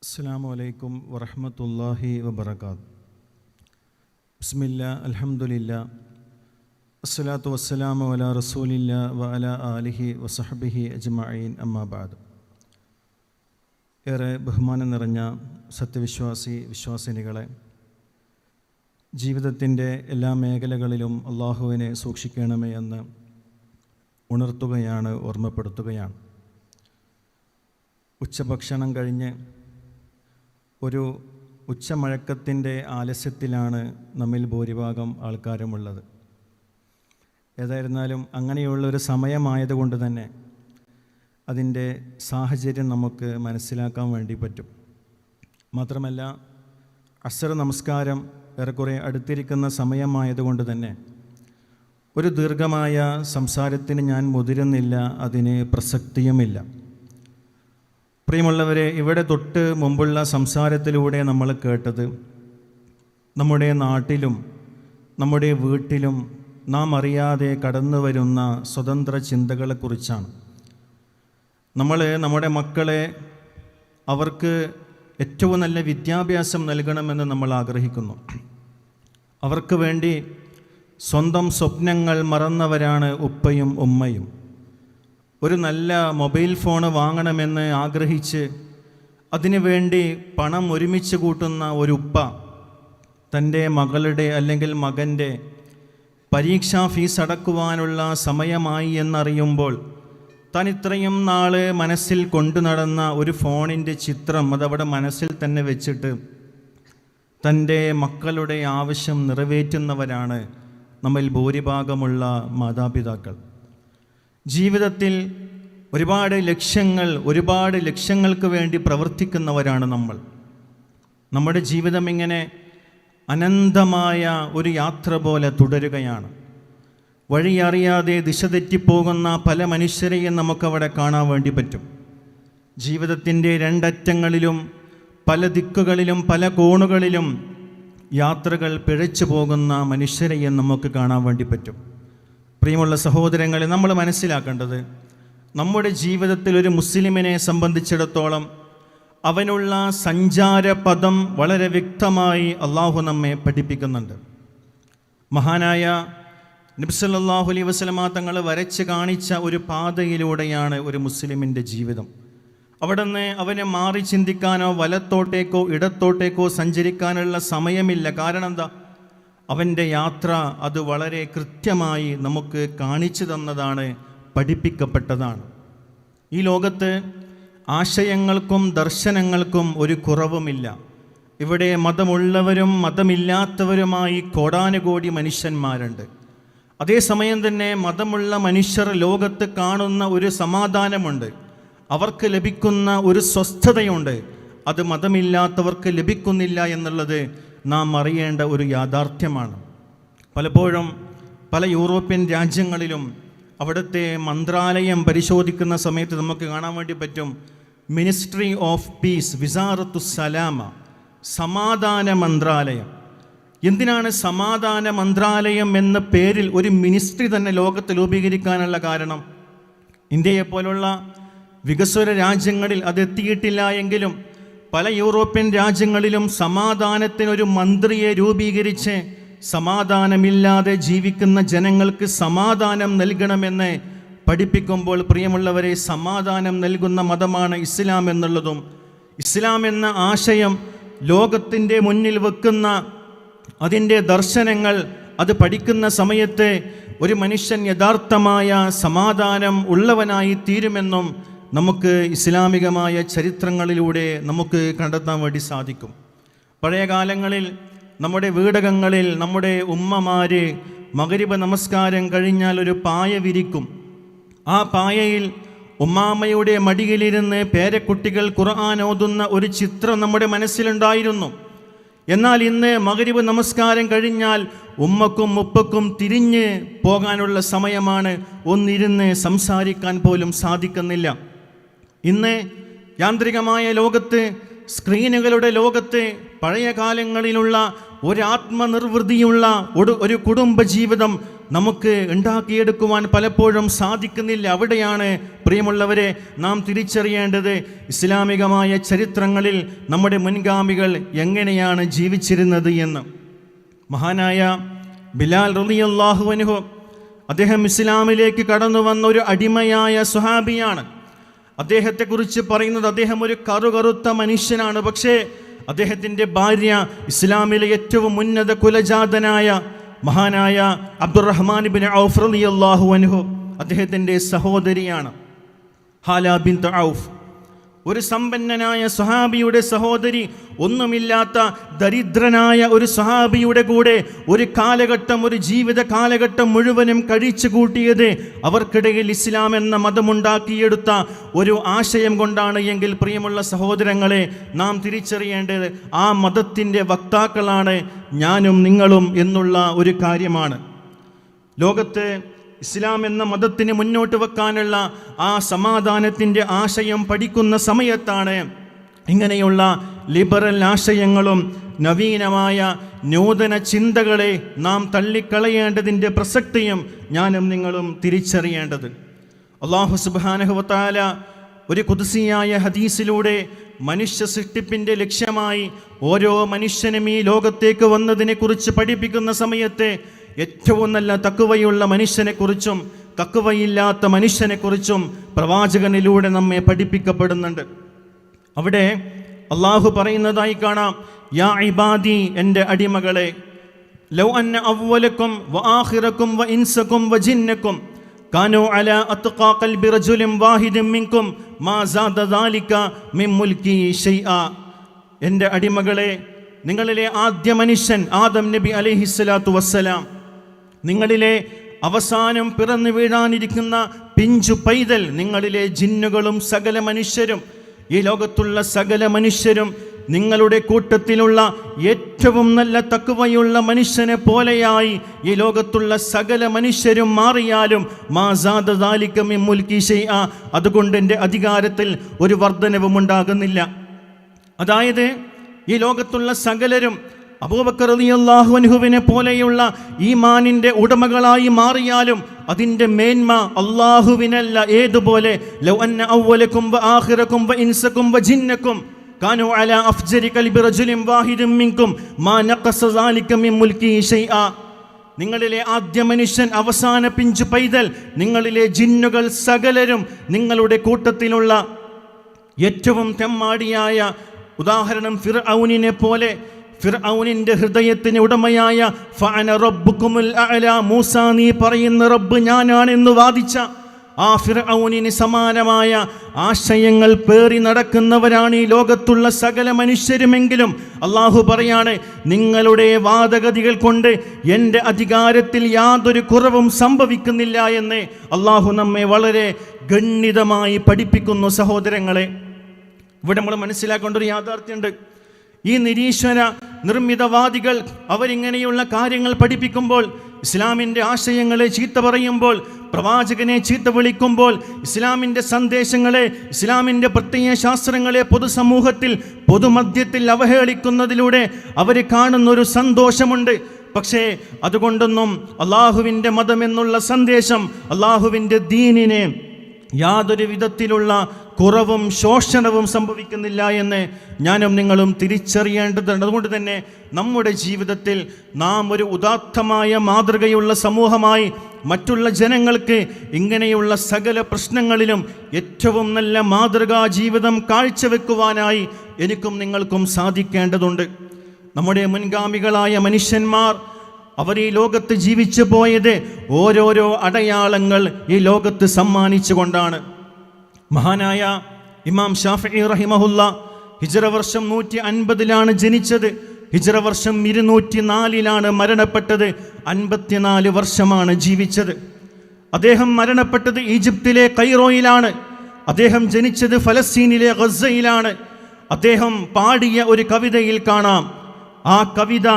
അസ്സലാമു അലൈക്കും വറഹ്മത്തുള്ളാഹി വബറകാതുഹു. ബിസ്മില്ലാ അൽഹംദുലില്ലാ അസ്സലാത്തു വസ്സലാമു അലാ റസൂലില്ലാ വഅലാ ആലിഹി വസഹ്ബിഹി അജ്മഈൻ അമ്മാ ബഅദ്. ഏറെ ബഹുമാനം നിറഞ്ഞ വിശ്വാസിനികളെ, ജീവിതത്തിൻ്റെ എല്ലാ മേഖലകളിലും അള്ളാഹുവിനെ സൂക്ഷിക്കണമേ എന്ന് ഉണർത്തുകയാണ്, ഓർമ്മപ്പെടുത്തുകയാണ്. ഉച്ചഭക്ഷണം കഴിഞ്ഞ് ഒരു ഉച്ചമഴക്കത്തിൻ്റെ ആലസ്യത്തിലാണ് നമ്മിൽ ഭൂരിഭാഗം ആൾക്കാരുമുള്ളത്. ഏതായിരുന്നാലും അങ്ങനെയുള്ളൊരു സമയമായതുകൊണ്ട് തന്നെ അതിൻ്റെ സാഹചര്യം നമുക്ക് മനസ്സിലാക്കാൻ വേണ്ടി പറ്റും. മാത്രമല്ല, അസ്ർ നമസ്കാരം ഏറെക്കുറെ അടുത്തിരിക്കുന്ന സമയമായതുകൊണ്ട് തന്നെ ഒരു ദീർഘമായ സംസാരത്തിന് ഞാൻ മുതിരുന്നില്ല, അതിന് പ്രസക്തിയുമില്ല. പ്രിയമുള്ളവരെ, ഇവിടെ തൊട്ട് മുമ്പുള്ള സംസാരത്തിലൂടെ നമ്മൾ കേട്ടത് നമ്മുടെ നാട്ടിലും നമ്മുടെ വീട്ടിലും നാം അറിയാതെ കടന്നു വരുന്ന സ്വതന്ത്ര ചിന്തകളെക്കുറിച്ചാണ്. നമ്മുടെ മക്കളെ അവർക്ക് ഏറ്റവും നല്ല വിദ്യാഭ്യാസം നൽകണമെന്ന് നമ്മൾ ആഗ്രഹിക്കുന്നു. അവർക്ക് വേണ്ടി സ്വന്തം സ്വപ്നങ്ങൾ മറന്നവരാണ് ഉപ്പയും ഉമ്മയും. ഒരു നല്ല മൊബൈൽ ഫോൺ വാങ്ങണമെന്ന് ആഗ്രഹിച്ച് അതിനുവേണ്ടി പണം ഒരുമിച്ച് കൂട്ടുന്ന ഒരു ഉപ്പ തൻ്റെ മകളുടെ അല്ലെങ്കിൽ മകൻ്റെ പരീക്ഷാ ഫീസ് അടക്കുവാനുള്ള സമയമായി എന്നറിയുമ്പോൾ താൻ ഇത്രയും നാൾ മനസ്സിൽ കൊണ്ടു നടന്ന ഒരു ഫോണിൻ്റെ ചിത്രം അതവിടെ മനസ്സിൽ തന്നെ വെച്ചിട്ട് തൻ്റെ മക്കളുടെ ആവശ്യം നിറവേറ്റുന്നവരാണ് നമ്മിൽ ഭൂരിഭാഗമുള്ള മാതാപിതാക്കൾ. ജീവിതത്തിൽ ഒരുപാട് ലക്ഷ്യങ്ങൾക്ക് വേണ്ടി പ്രവർത്തിക്കുന്നവരാണ് നമ്മൾ. നമ്മുടെ ജീവിതം ഇങ്ങനെ അനന്തമായ ഒരു യാത്ര പോലെ തുടരുകയാണ്. വഴിയറിയാതെ ദിശ തെറ്റിപ്പോകുന്ന പല മനുഷ്യരെയും നമുക്കവിടെ കാണാൻ വേണ്ടി പറ്റും. ജീവിതത്തിൻ്റെ രണ്ടറ്റങ്ങളിലും പല ദിക്കുകളിലും പല കോണുകളിലും യാത്രകൾ പിഴച്ചു പോകുന്ന മനുഷ്യരെയും നമുക്ക് കാണാൻ വേണ്ടി പറ്റും. പ്രിയമുള്ള സഹോദരങ്ങളെ, നമ്മൾ മനസ്സിലാക്കേണ്ടത് നമ്മുടെ ജീവിതത്തിൽ ഒരു മുസ്ലിമിനെ സംബന്ധിച്ചിടത്തോളം അവനുള്ള സഞ്ചാരപഥം വളരെ വ്യക്തമായി അള്ളാഹു നമ്മെ പഠിപ്പിക്കുന്നുണ്ട്. മഹാനായ നബി സല്ലല്ലാഹു അലൈഹി വസല്ലമ തങ്ങൾ വരച്ച് കാണിച്ച ഒരു പാതയിലൂടെയാണ് ഒരു മുസ്ലിമിൻ്റെ ജീവിതം. അവിടുന്ന് അവനെ മാറി ചിന്തിക്കാനോ വലത്തോട്ടേക്കോ ഇടത്തോട്ടേക്കോ സഞ്ചരിക്കാനുള്ള സമയമില്ല. കാരണം എന്താ? അവൻ്റെ യാത്ര അത് വളരെ കൃത്യമായി നമുക്ക് കാണിച്ചു തന്നതാണ്, പഠിപ്പിക്കപ്പെട്ടതാണ്. ഈ ലോകത്ത് ആശയങ്ങൾക്കും ദർശനങ്ങൾക്കും ഒരു കുറവുമില്ല. ഇവിടെ മതമുള്ളവരും മതമില്ലാത്തവരുമായി കോടാനുകോടി മനുഷ്യന്മാരുണ്ട്. അതേസമയം തന്നെ മതമുള്ള മനുഷ്യർ ലോകത്ത് കാണുന്ന ഒരു സമാധാനമുണ്ട്, അവർക്ക് ലഭിക്കുന്ന ഒരു സ്വസ്ഥതയുണ്ട്. അത് മതമില്ലാത്തവർക്ക് ലഭിക്കുന്നില്ല എന്നുള്ളത് നാം അറിയേണ്ട ഒരു യാഥാർത്ഥ്യമാണ്. പലപ്പോഴും പല യൂറോപ്യൻ രാജ്യങ്ങളിലും അവിടുത്തെ മന്ത്രാലയം പരിശോധിക്കുന്ന സമയത്ത് നമുക്ക് കാണാൻ വേണ്ടി പറ്റും മിനിസ്ട്രി ഓഫ് പീസ്, വിസാറത്തു സലാമ, സമാധാന മന്ത്രാലയം. എന്തിനാണ് സമാധാന മന്ത്രാലയം എന്ന പേരിൽ ഒരു മിനിസ്ട്രി തന്നെ ലോകത്ത് രൂപീകരിക്കാനുള്ള കാരണം? ഇന്ത്യയെപ്പോലുള്ള വികസ്വര രാജ്യങ്ങളിൽ അത് എത്തിയിട്ടില്ല എങ്കിലും പല യൂറോപ്യൻ രാജ്യങ്ങളിലും സമാധാനത്തിനൊരു മന്ത്രിയെ രൂപീകരിച്ച് സമാധാനമില്ലാതെ ജീവിക്കുന്ന ജനങ്ങൾക്ക് സമാധാനം നൽകണമെന്ന് പഠിപ്പിക്കുമ്പോൾ, പ്രിയമുള്ളവരെ, സമാധാനം നൽകുന്ന മതമാണ് ഇസ്ലാം എന്നുള്ളതും ഇസ്ലാം എന്ന ആശയം ലോകത്തിൻ്റെ മുന്നിൽ വെക്കുന്ന അതിൻ്റെ ദർശനങ്ങൾ അത് പഠിക്കുന്ന സമയത്ത് ഒരു മനുഷ്യൻ യഥാർത്ഥമായ സമാധാനം ഉള്ളവനായി തീരുമെന്നും നമുക്ക് ഇസ്ലാമികമായ ചരിത്രങ്ങളിലൂടെ നമുക്ക് കണ്ടെത്താൻ വേണ്ടി സാധിക്കും. പഴയ കാലങ്ങളിൽ നമ്മുടെ വീടകങ്ങളിൽ നമ്മുടെ ഉമ്മമാർ മഗ്രിബ് നമസ്കാരം കഴിഞ്ഞാൽ ഒരു പായ വിരിക്കും. ആ പായയിൽ ഉമ്മാമ്മയുടെ മടിയിലിരുന്ന് പേരക്കുട്ടികൾ ഖുർആൻ ഓതുന്ന ഒരു ചിത്രം നമ്മുടെ മനസ്സിലുണ്ടായിരുന്നു. എന്നാൽ ഇന്ന് മഗ്രിബ് നമസ്കാരം കഴിഞ്ഞാൽ ഉമ്മക്കും ഉപ്പക്കും തിരിഞ്ഞ് പോകാനുള്ള സമയമാണ്. ഒന്നിരുന്ന് സംസാരിക്കാൻ പോലും സാധിക്കുന്നില്ല. ഇന്ന് യാന്ത്രികമായ ലോകത്ത്, സ്ക്രീനുകളുടെ ലോകത്ത് പഴയ കാലങ്ങളിലുള്ള ഒരാത്മനിർവൃതിയുള്ള ഒരു കുടുംബജീവിതം നമുക്ക് ഉണ്ടാക്കിയെടുക്കുവാൻ പലപ്പോഴും സാധിക്കുന്നില്ല. അവിടെയാണ് പ്രിയമുള്ളവരെ നാം തിരിച്ചറിയേണ്ടത് ഇസ്ലാമികമായ ചരിത്രങ്ങളിൽ നമ്മുടെ മുൻഗാമികൾ എങ്ങനെയാണ് ജീവിച്ചിരുന്നത് എന്ന്. മഹാനായ ബിലാൽ റളിയല്ലാഹു അൻഹു, അദ്ദേഹം ഇസ്ലാമിലേക്ക് കടന്നു വന്ന ഒരു അടിമയായ സ്വഹാബിയാണ്. അദ്ദേഹത്തെക്കുറിച്ച് പറയുന്നത് അദ്ദേഹം ഒരു കറുകറുത്ത മനുഷ്യനാണ്. പക്ഷേ അദ്ദേഹത്തിൻ്റെ ഭാര്യ ഇസ്ലാമിലെ ഏറ്റവും ഉന്നത കുലജാതനായ മഹാനായ അബ്ദുറഹ്മാൻ ഇബ്നു ഔഫ് റളിയല്ലാഹു അൻഹു, അദ്ദേഹത്തിൻ്റെ സഹോദരിയാണ് ഹാല ബിൻത് ഔഫ്. ഒരു സമ്പന്നനായ സ്വഹാബിയുടെ സഹോദരി, ഒന്നുമില്ലാത്ത ദരിദ്രനായ ഒരു സ്വഹാബിയുടെ കൂടെ ഒരു കാലഘട്ടം, ഒരു ജീവിത കാലഘട്ടം മുഴുവനും കഴിച്ചു കൂട്ടിയത് അവർക്കിടയിൽ ഇസ്ലാം എന്ന മതമുണ്ടാക്കിയെടുത്ത ഒരു ആശയം കൊണ്ടാണ് എങ്കിൽ പ്രിയമുള്ള സഹോദരങ്ങളെ, നാം തിരിച്ചറിയേണ്ടത് ആ മതത്തിൻ്റെ വക്താക്കളാണ് ഞാനും നിങ്ങളും എന്നുള്ള ഒരു കാര്യമാണ്. ലോകത്ത് ഇസ്ലാം എന്ന മതത്തിന് മുന്നോട്ട് വെക്കാനുള്ള ആ സമാധാനത്തിൻ്റെ ആശയം പഠിക്കുന്ന സമയത്താണ് ഇങ്ങനെയുള്ള ലിബറൽ ആശയങ്ങളും നവീനമായ നൂതന ചിന്തകളെ നാം തള്ളിക്കളയേണ്ടതിൻ്റെ പ്രസക്തിയും ഞാനും നിങ്ങളും തിരിച്ചറിയേണ്ടത്. അല്ലാഹു സുബ്ഹാനഹു വ തആല ഒരു ഖുദ്സിയായ ഹദീസിലൂടെ മനുഷ്യ സൃഷ്ടിപ്പിൻ്റെ ലക്ഷ്യമായി ഓരോ മനുഷ്യനും ഈ ലോകത്തേക്ക് വന്നതിനെക്കുറിച്ച് പഠിപ്പിക്കുന്ന സമയത്ത് ഏറ്റവും നല്ല തഖ്വയുള്ള മനുഷ്യനെക്കുറിച്ചും തഖ്വയില്ലാത്ത മനുഷ്യനെക്കുറിച്ചും പ്രവാചകനിലൂടെ നമ്മെ പഠിപ്പിക്കപ്പെടുന്നുണ്ട്. അവിടെ അള്ളാഹു പറയുന്നതായി കാണാം, യാ ഇബാദി, എൻ്റെ അടിമകളെ, ലൗ അന്ന അവ്വലക്കും വ ആഖിറക്കും വ ഇൻസക്കും വ ജിന്നക്കും കാനൂ അലാ അത്ഖാ ഖൽബി റജുലിൻ വാഹിദിൻ മിൻകും മാ സാദ ദാലിക മിൻ മുൽകി ശൈആ. എൻ്റെ അടിമകളെ, നിങ്ങളിലെ ആദ്യ മനുഷ്യൻ ആദം നബി അലൈഹിസ്സലാത്തു വസ്സലാം, നിങ്ങളിലെ അവസാനം പിറന്നു വീഴാനിരിക്കുന്ന പിഞ്ചു പൈതൽ, നിങ്ങളിലെ ജിന്നുകളും സകല മനുഷ്യരും, ഈ ലോകത്തുള്ള സകല മനുഷ്യരും നിങ്ങളുടെ കൂട്ടത്തിലുള്ള ഏറ്റവും നല്ല തഖ്വയുള്ള മനുഷ്യനെ പോലെയായി ഈ ലോകത്തുള്ള സകല മനുഷ്യരും മാറിയാലും മാ സാദ ദാലിക മിൻ മുൽകി ശൈആ, അതുകൊണ്ട് എൻ്റെ അധികാരത്തിൽ ഒരു വർധനവും ഉണ്ടാകുന്നില്ല. അതായത് ഈ ലോകത്തുള്ള സകലരും അബൂബക്കർ റളിയല്ലാഹു അൻഹുവിനെ പോലെയുള്ള ഈമാനിൻ്റെ ഉടമകളായി മാറിയാലും അതിൻ്റെ മേന്മ അല്ലാഹുവിനല്ല. ഏതുപോലെ ലൗ അന്ന അവ്വലക്കും വ ആഖിറക്കും വ ഇൻസക്കും വ ജിന്നക്കും കാനൂ അലാ അഫ്ജരി ഖൽബി റജുലിൻ വാഹിദിൻ മിൻകും മാ നഖസ ദാലിക മിൻ മുൽകി ശൈആ. നിങ്ങളിലെ ആദ്യ മനുഷ്യൻ, അവസാന പിഞ്ചു പൈതൽ, നിങ്ങളിലെ ജിന്നുകൾ സകലരും നിങ്ങളുടെ കൂട്ടത്തിലുള്ള ഏറ്റവും തെമ്മാടിയായ, ഉദാഹരണം ഫിർഔനിനെ പോലെ, ഫിർഔനിൻ്റെ ഹൃദയത്തിന് ഉടമയായ ഫഅന റബ്ബുകുമുൽ അഅല, മൂസ നീ പറയുന്ന റബ്ബ് ഞാനാണെന്ന് വാദിച്ച ആ ഫിർഔനിന് സമാനമായ ആശയങ്ങൾ പേറി നടക്കുന്നവരാണ് ഈ ലോകത്തുള്ള സകല മനുഷ്യരുമെങ്കിലും അള്ളാഹു പറയാണ്, നിങ്ങളുടെ വാദഗതികൾ കൊണ്ട് എൻ്റെ അധികാരത്തിൽ യാതൊരു കുറവും സംഭവിക്കുന്നില്ല എന്ന് അള്ളാഹു നമ്മെ വളരെ ഗണ്യതമായി പഠിപ്പിക്കുന്നു. സഹോദരങ്ങളെ, ഇവിടെ നമ്മൾ മനസ്സിലാക്കേണ്ട ഒരു യാഥാർത്ഥ്യമുണ്ട്. ഈ നിരീശ്വര നിർമ്മിതവാദികൾ അവരിങ്ങനെയുള്ള കാര്യങ്ങൾ പഠിപ്പിക്കുമ്പോൾ, ഇസ്ലാമിൻ്റെ ആശയങ്ങളെ ചീത്ത പറയുമ്പോൾ, പ്രവാചകനെ ചീത്ത വിളിക്കുമ്പോൾ, ഇസ്ലാമിൻ്റെ സന്ദേശങ്ങളെ, ഇസ്ലാമിൻ്റെ പ്രത്യയ ശാസ്ത്രങ്ങളെ പൊതുസമൂഹത്തിൽ, പൊതുമധ്യത്തിൽ അവഹേളിക്കുന്നതിലൂടെ അവർ കാണുന്നൊരു സന്തോഷമുണ്ട്. പക്ഷേ അതുകൊണ്ടൊന്നും അള്ളാഹുവിൻ്റെ മതമെന്നുള്ള സന്ദേശം, അള്ളാഹുവിൻ്റെ ദീനിനെ യാതൊരു വിധത്തിലുള്ള കുറവും ശോഷണവും സംഭവിക്കുന്നില്ല എന്ന് ഞാനും നിങ്ങളും തിരിച്ചറിയേണ്ടതുണ്ട്. അതുകൊണ്ട് തന്നെ നമ്മുടെ ജീവിതത്തിൽ നാം ഒരു ഉദാത്തമായ മാതൃകയുള്ള സമൂഹമായി മറ്റുള്ള ജനങ്ങൾക്ക് ഇങ്ങനെയുള്ള സകല പ്രശ്നങ്ങളിലും ഏറ്റവും നല്ല മാതൃകാ ജീവിതം കാഴ്ചവെക്കുവാനായി എനിക്കും നിങ്ങൾക്കും സാധിക്കേണ്ടതുണ്ട്. നമ്മുടെ മുൻഗാമികളായ മനുഷ്യന്മാർ അവർ ഈ ലോകത്ത് ജീവിച്ചു പോയത് ഓരോരോ അടയാളങ്ങൾ ഈ ലോകത്ത് സമ്മാനിച്ചുകൊണ്ടാണ്. മഹാനായ ഇമാം ഷാഫിഈ റഹിമഹുല്ല ഹിജ്റ വർഷം 150 ജനിച്ചത്. ഹിജ്റ വർഷം 204 മരണപ്പെട്ടത്. 54 വർഷമാണ് ജീവിച്ചത്. അദ്ദേഹം മരണപ്പെട്ടത് ഈജിപ്തിലെ കൈറോയിലാണ്. അദ്ദേഹം ജനിച്ചത് ഫലസ്തീനിലെ ഗസയിലാണ്. അദ്ദേഹം പാടിയ ഒരു കവിതയിൽ കാണാം. ആ കവിത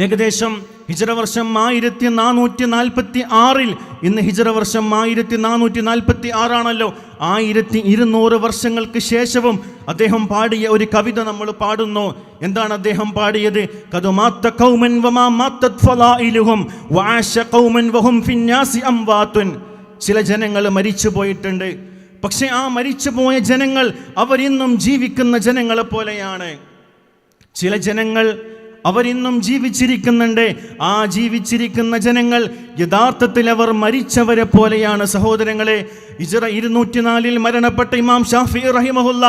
ഏകദേശം ഹിജ്റ വർഷം 1446, ഇന്ന് ഹിജ്റ വർഷം 1446 ആണല്ലോ. 1200 വർഷങ്ങൾക്ക് ശേഷവും അദ്ദേഹം പാടിയ ഒരു കവിത നമ്മൾ പാടുന്നു. എന്താണ് അദ്ദേഹം പാടിയത്? ഖദമാത്ത ഖൗമൻ വമാ മാത്തത് ഫളായിലുഹും വആശ ഖൗമൻ വഹും ഫിന്നാസി അംവാതുൻ. ചില ജനങ്ങൾ മരിച്ചു പോയിട്ടുണ്ട്, പക്ഷെ ആ മരിച്ചുപോയ ജനങ്ങൾ അവരിന്നും ജീവിക്കുന്ന ജനങ്ങളെ പോലെയാണ്. ചില ജനങ്ങൾ അവരിന്നും ജീവിച്ചിരിക്കുന്നുണ്ട്. ആ ജീവിച്ചിരിക്കുന്ന ജനങ്ങൾ യഥാർത്ഥത്തിൽ അവർ മരിച്ചവരെ പോലെയാണ്. സഹോദരങ്ങളെ, ഹിജ്റ 204 മരണപ്പെട്ട ഇമാം ഷാഫിഈ റഹിമഹുല്ല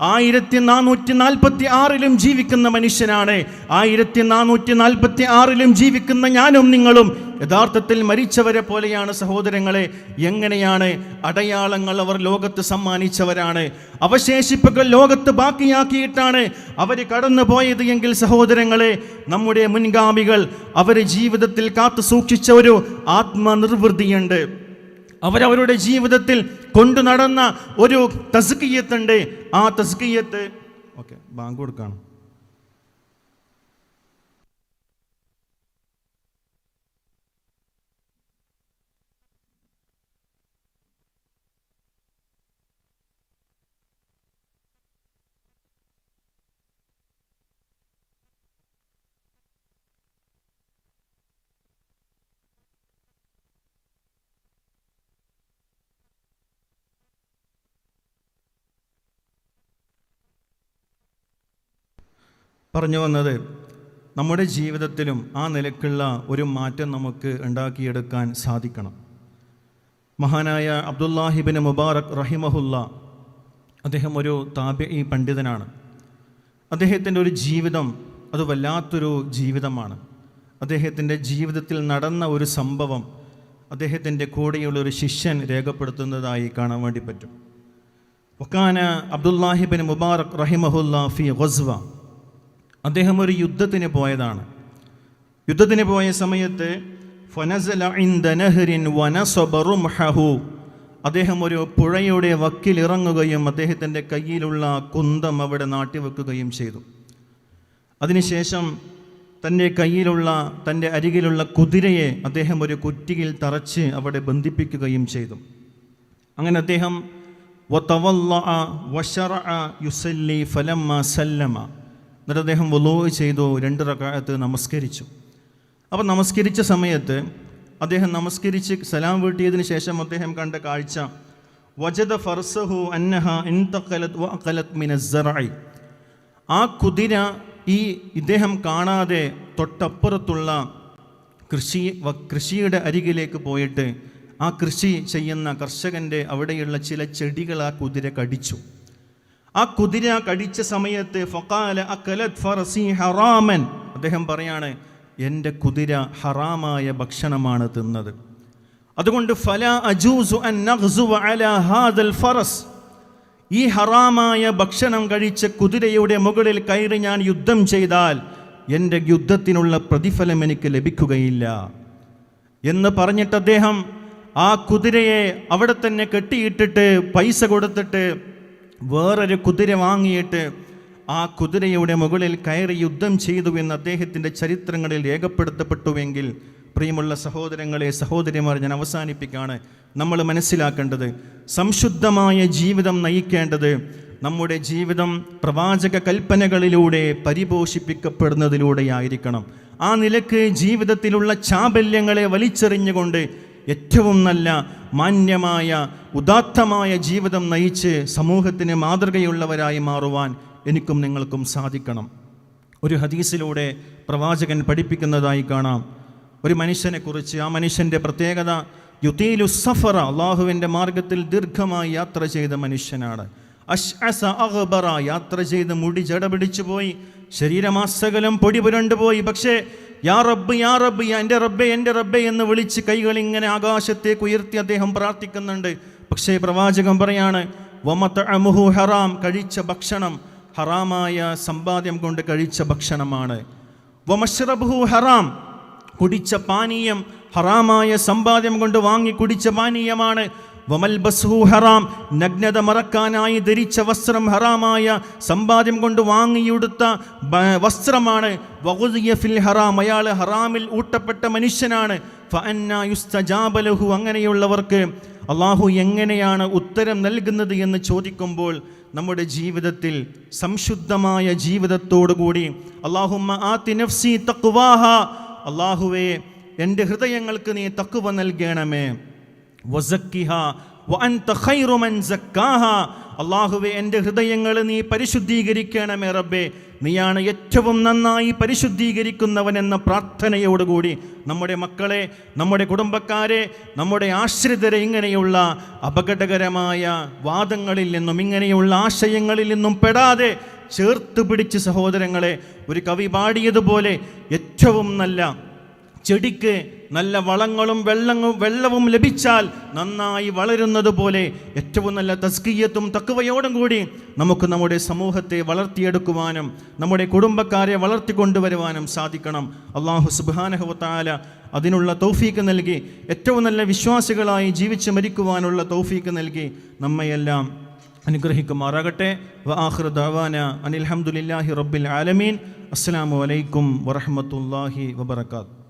1446 ജീവിക്കുന്ന മനുഷ്യനാണ്. 1446 ജീവിക്കുന്ന ഞാനും നിങ്ങളും യഥാർത്ഥത്തിൽ മരിച്ചവരെ പോലെയാണ്. സഹോദരങ്ങളെ, എങ്ങനെയാണ്? അടയാളങ്ങൾ അവർ ലോകത്ത് സമ്മാനിച്ചവരാണ്, അവശേഷിപ്പുകൾ ലോകത്ത് ബാക്കിയാക്കിയിട്ടാണ് അവർ കടന്നു പോയത് എങ്കിൽ സഹോദരങ്ങളെ, നമ്മുടെ മുൻഗാമികൾ അവർ ജീവിതത്തിൽ കാത്തു സൂക്ഷിച്ച ഒരു ആത്മനിർവൃതിയുണ്ട്. അവരവരുടെ ജീവിതത്തിൽ കൊണ്ടു നടന്ന ഒരു തസ്കിയത്തുണ്ട്. ആ തസ്കിയത്ത് ബാങ്ക് കൊടുക്കണം. പറഞ്ഞു വന്നത്, നമ്മുടെ ജീവിതത്തിലും ആ നിലക്കുള്ള ഒരു മാറ്റം നമുക്ക് ഉണ്ടാക്കിയെടുക്കാൻ സാധിക്കണം. മഹാനായ അബ്ദുല്ലാഹി ഇബ്നു മുബാറക് റഹിമഹുല്ല, അദ്ദേഹം ഒരു താബിഈ പണ്ഡിതനാണ്. അദ്ദേഹത്തിൻ്റെ ഒരു ജീവിതം അത് വല്ലാത്തൊരു ജീവിതമാണ്. അദ്ദേഹത്തിൻ്റെ ജീവിതത്തിൽ നടന്ന ഒരു സംഭവം അദ്ദേഹത്തിൻ്റെ കൂടെയുള്ള ഒരു ശിഷ്യൻ രേഖപ്പെടുത്തുന്നതായി കാണാൻ വേണ്ടി പറ്റും. വക്കാന അബ്ദുല്ലാഹി ഇബ്നു മുബാറക് റഹിമഹുല്ല ഫി ഗസ്വ. അദ്ദേഹം ഒരു യുദ്ധത്തിന് പോയതാണ്. യുദ്ധത്തിന് പോയ സമയത്ത് ഫനസല ഇൻദ നഹ്റിൻ വനസബ റുംഹഹു. അദ്ദേഹം ഒരു പുഴയുടെ വക്കിൽ ഇറങ്ങുകയും അദ്ദേഹത്തിൻ്റെ കയ്യിലുള്ള കുന്തം അവിടെ നാട്ടിവെക്കുകയും ചെയ്തു. അതിനുശേഷം തൻ്റെ അരികിലുള്ള കുതിരയെ അദ്ദേഹം ഒരു കുറ്റിയിൽ തറച്ച് അവിടെ ബന്ധിപ്പിക്കുകയും ചെയ്തു. അങ്ങനെ അദ്ദേഹം വതവല്ലഅ വശറഅ യുസല്ലി ഫലമ്മ സല്ലമ. എന്നിട്ട് അദ്ദേഹം വുളൂ ചെയ്തു, 2 റക്അത്ത് നമസ്കരിച്ചു. അപ്പോൾ നമസ്കരിച്ച സമയത്ത് അദ്ദേഹം നമസ്കരിച്ച് സലാം വീട്ടിയതിന് ശേഷം അദ്ദേഹം കണ്ട കാഴ്ച, വജദ ഫർസഹു അന്നഹ ഇൻതഖലത് വഅഖലത് മിനസ്സറഇ. ആ കുതിര ഇദ്ദേഹം കാണാതെ തൊട്ടപ്പുറത്തുള്ള കൃഷിയുടെ അരികിലേക്ക് പോയിട്ട് ആ കൃഷി ചെയ്യുന്ന കർഷകൻ്റെ അവിടെയുള്ള ചില ചെടികൾ ആ കുതിര കടിച്ചു. ആ കുതിര കടിച്ച സമയത്ത് ഫഖാല അകലത് ഫർസി ഹറാമൻ. അദ്ദേഹം പറയാണ്, എൻ്റെ കുതിര ഹറാമായ ഭക്ഷണമാണ് തിന്നത്, അതുകൊണ്ട് ഫലാ അജൂസു അൻ നഗ്സുവ അലാ ഹാദൽ ഫറസ്. ഈ ഹറാമായ ഭക്ഷണം കഴിച്ച കുതിരയുടെ മുകളിൽ കയറി ഞാൻ യുദ്ധം ചെയ്താൽ എൻ്റെ യുദ്ധത്തിനുള്ള പ്രതിഫലം എനിക്ക് ലഭിക്കുകയില്ല എന്ന് പറഞ്ഞിട്ട് അദ്ദേഹം ആ കുതിരയെ അവിടെ തന്നെ കെട്ടിയിട്ടിട്ട് പൈസ കൊടുത്തിട്ട് വേറൊരു കുതിര വാങ്ങിയിട്ട് ആ കുതിരയുടെ മുകളിൽ കയറി യുദ്ധം ചെയ്തു എന്ന് അദ്ദേഹത്തിൻ്റെ ചരിത്രങ്ങളിൽ രേഖപ്പെടുത്തപ്പെട്ടുവെങ്കിൽ, പ്രിയമുള്ള സഹോദരങ്ങളെ, സഹോദരിമാർ, ഞാൻ അവസാനിപ്പിക്കുകയാണ്. നമ്മൾ മനസ്സിലാക്കേണ്ടത്, സംശുദ്ധമായ ജീവിതം നയിക്കേണ്ടത് നമ്മുടെ ജീവിതം പ്രവാചക കൽപ്പനകളിലൂടെ പരിപോഷിപ്പിക്കപ്പെടുന്നതിലൂടെയായിരിക്കണം. ആ നിലക്ക് ജീവിതത്തിലുള്ള ചാബല്യങ്ങളെ വലിച്ചെറിഞ്ഞുകൊണ്ട് ഏറ്റവും നല്ല മാന്യമായ ഉദാത്തമായ ജീവിതം നയിച്ച് സമൂഹത്തിന് മാതൃകയുള്ളവരായി മാറുവാൻ എനിക്കും നിങ്ങൾക്കും സാധിക്കണം. ഒരു ഹദീസിലൂടെ പ്രവാചകൻ പഠിപ്പിക്കുന്നതായി കാണാം ഒരു മനുഷ്യനെക്കുറിച്ച്. ആ മനുഷ്യൻ്റെ പ്രത്യേകത യുതീലു സഫറ, അള്ളാഹുവിൻ്റെ മാർഗത്തിൽ ദീർഘമായി യാത്ര ചെയ്ത മനുഷ്യനാണ്. അശ്അസ അഗ്ബറ, യാത്ര ചെയ്ത് മുടി ജട പിടിച്ചു പോയി, ശരീരമാസകലം പൊടി പുരണ്ടുപോയി. പക്ഷേ യാ റബ്ബ് യാ റബ്ബ്, എൻ്റെ റബ്ബേ എൻ്റെ റബ്ബേ എന്ന് വിളിച്ച് കൈകൾ ഇങ്ങനെ ആകാശത്തേക്ക് ഉയർത്തി അദ്ദേഹം പ്രാർത്ഥിക്കുന്നുണ്ട്. പക്ഷേ പ്രവാചകൻ പറയാണ്, വമതഅമുഹു ഹറാം, കഴിച്ച ഭക്ഷണം ഹറാമായ സമ്പാദ്യം കൊണ്ട് കഴിച്ച ഭക്ഷണമാണ്. വമശ്റബുഹു ഹറാം, കുടിച്ച പാനീയം ഹറാമായ സമ്പാദ്യം കൊണ്ട് വാങ്ങി കുടിച്ച പാനീയമാണ്. വമൽബസ്ഹു ഹറാം, നഗ്നത മറക്കാനായി ധരിച്ച വസ്ത്രം ഹറാമായ സമ്പാദ്യം കൊണ്ട് വാങ്ങിയെടുത്ത വസ്ത്രമാണ്. വഗുദിയ ഫിൽ ഹറാം, അയാൾ ഹറാമിൽ ഊട്ടപ്പെട്ട മനുഷ്യനാണ്. ഫഅന്നാ യുസ്തജാബ ലഹു, അങ്ങനെയുള്ളവർക്ക് അള്ളാഹു എങ്ങനെയാണ് ഉത്തരം നൽകുന്നത് എന്ന് ചോദിക്കുമ്പോൾ നമ്മുടെ ജീവിതത്തിൽ സംശുദ്ധമായ ജീവിതത്തോടുകൂടി അല്ലാഹുമ്മ ആതി നഫ്സി തഖ്വാഹ, അള്ളാഹുവേ എൻ്റെ ഹൃദയങ്ങൾക്ക് നീ തഖ്വ നൽകണമേ. വസക്കിഹ വഅൻത ഖൈറു മൻ സക്കാഹ, അള്ളാഹുവേ എൻ്റെ ഹൃദയങ്ങൾ നീ പരിശുദ്ധീകരിക്കണമേ റബ്ബേ, നീയാണ് ഏറ്റവും നന്നായി പരിശുദ്ധീകരിക്കുന്നവൻ എന്ന പ്രാർത്ഥനയോടുകൂടി നമ്മുടെ മക്കളെ, നമ്മുടെ കുടുംബക്കാരെ, നമ്മുടെ ആശ്രിതരെ ഇങ്ങനെയുള്ള അപകടകരമായ വാദങ്ങളിൽ നിന്നും ഇങ്ങനെയുള്ള ആശയങ്ങളിൽ നിന്നും പെടാതെ ചേർത്ത് പിടിച്ച് സഹോദരങ്ങളെ, ഒരു കവി പാടിയതുപോലെ ഏറ്റവും നല്ല ചെടിക്ക് നല്ല വളങ്ങളും വെള്ളവും ലഭിച്ചാൽ നന്നായി വളരുന്നത് പോലെ ഏറ്റവും നല്ല തസ്കിയത്തും തഖ്വയോടും കൂടി നമുക്ക് നമ്മുടെ സമൂഹത്തെ വളർത്തിയെടുക്കുവാനും നമ്മുടെ കുടുംബക്കാരെ വളർത്തിക്കൊണ്ടുവരുവാനും സാധിക്കണം. അല്ലാഹു സുബ്ഹാനഹു വ തആല അതിനുള്ള തൗഫീക്ക് നൽകി ഏറ്റവും നല്ല വിശ്വാസികളായി ജീവിച്ച് മരിക്കുവാനുള്ള തൗഫീക്ക് നൽകി നമ്മയെല്ലാം അനുഗ്രഹിക്കുമാറാകട്ടെ. വ ആഖിറു ദഅവാന അനിൽ ഹംദുലില്ലാഹി റബ്ബിൽ ആലമീൻ. അസ്സലാമു അലൈക്കും വറഹ്മത്തുള്ളാഹി വബറകാതുഹു.